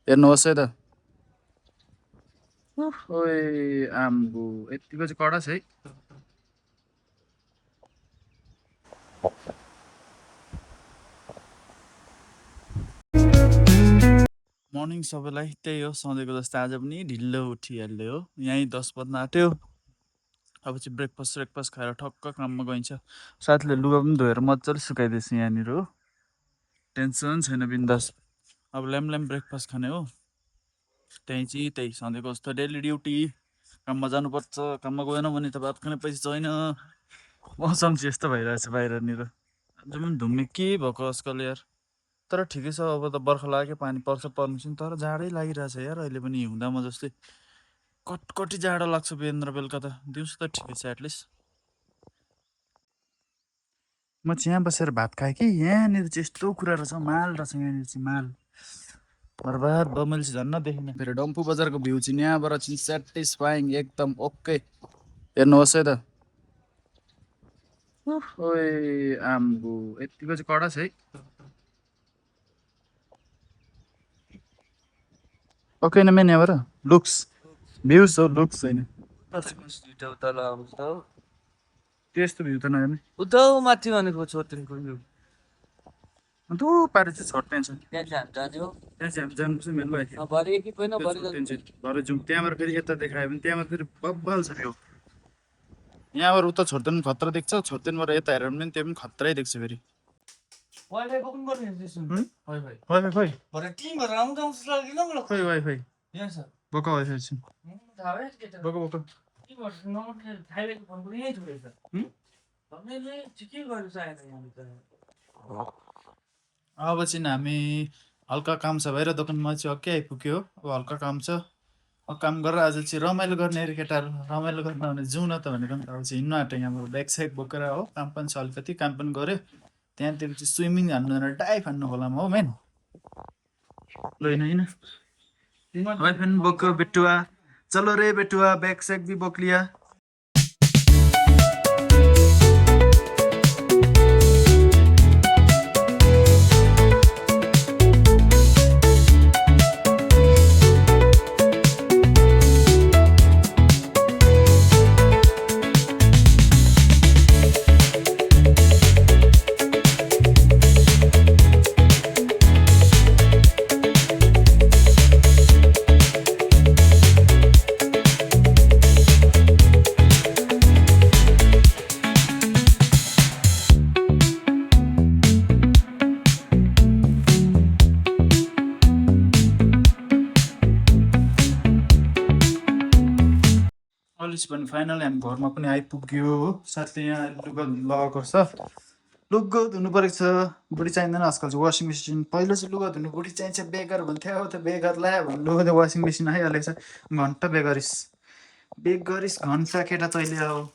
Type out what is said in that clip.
हेर्नुहोस् है त। ओए आम्बो यतिको चाहिँ कडा छ है। मर्निङ सबैलाई त्यही हो, सधैँको जस्तो आज पनि ढिलो उठिहाल्यो हो। यहीँ 10 बज्न आँट्यो। अब चाहिँ ब्रेकफास्ट खाएर ठक्क काममा गइन्छ। साथीले लुगा पनि धोएर मजाले सुकाइदिएछ यहाँनिर हो, टेन्सन छैन, बिन्दास। अब ल्याम ब्रेकफास्ट खाने हो। त्यही सधैँको जस्तो डेली ड्युटी, काममा जानुपर्छ। काममा गएन भने त भात खाने पैसा छैन। मौसम चाहिँ यस्तो भइरहेछ बाहिरनिर, आज पनि धुम्मे के भएको आजकल यार। तर ठिकै छ, अब त बर्खा लाग्यो, पानी पर्छ पर्नु चाहिँ, तर जाडै लागिरहेछ यार अहिले पनि। हिउँदामा जस्तै कटकटी जाडो लाग्छ बिहान र बेलुका त। दिउँसो त ठिकै छ एटलिस्ट। म चाहिँ यहाँ बसेर भात खाएँ कि यहाँनिर चाहिँ यस्तो कुरा रहेछ, माल रहेछ यहाँनिर चाहिँ, माल बर्बाद भयो। मैले चाहिँ झन् देखिनँ। फेरि डम्फु बजारको भ्यू चाहिँ यहाँबाट चाहिँ सेटिस्फाइङ एकदम ओके। हेर्नुहोस् है त। ओए आम्बो यतिको चाहिँ कडा छ है। ओके न मेन यहाँबाट लुक्स भ्युज हो, लुक्स छैन त्यस्तो भ्यू त नहेर्ने। उता माथि भनेको छोटिनको भ्यू अन्त पारे चाहिँ छोड्दैन छ। त्यहाँ चाहिँ हामी जाने हो। त्यहाँ चाहिँ हामी जानुपर्छ मेन भयो। भरे कि होइन भरे भरे जाउँ। त्यहाँबाट फेरि यता देखायो भने त्यहाँबाट फेरि बब्बाल छ भ्यू। यहाँबाट उता छोड्दैन खतरा देख्छ, छोड्दैनबाट यता हेऱ्यो भने त्यो पनि खतरै देख्छ फेरि। वाइफाई पनि गर्ने रहेछ। वाइफाई वाइफाई भरे टिमहरु आउँछ जस्तो लाग्दैन मलाई। खोइ वाइफाई यहाँ छ बोका वाइफाई छ। थाहा भयो के त बोका टिमहरु नम्बर थाइलेको फोन पनि यही छोडेछ। हामीले ठिकै गर्नु चाहेन यहाँ त। अब चाहिँ हामी हल्का काम छ भएर दोकानमा चाहिँ अघि आइपुग्यो। अब हल्का काम छ, अब काम गरेर आज चाहिँ रमाइलो गर्ने अरे केटाहरू। रमाइलो गर्न भने जाउँ न त भनेको नि त। अब चाहिँ हिँड्नु आँट्यो यहाँबाट ब्याग स्याग बोकेर हो। काम पनि छ अलिकति, काम पनि गऱ्यो। त्यहाँतिर चाहिँ स्विमिङ हान्नु जानु, डाइभ हान्नु खोलामा हो मेन। होइन वाइफ पनि बोक्यो बेटुवा। चलो रे बेटुवा, बैग सैग भी बोक लिया। अलिस पनि फाइनली हामी घरमा पनि आइपुग्यो हो। साथै यहाँ लुगा लगाएको छ, लुगा धुनु परेको छ। बुढी चाहिँदैन आजकल चाहिँ वासिङ मेसिन। पहिला चाहिँ लुगा धुनु बुढी चाहिन्छ बेगर भन्थ्यो, अब त बेगर ल्यायो भने लुगा त वासिङ मेसिन आइहालेको छ। घन्टा बेगरिस घन्टा केटा तैँले अब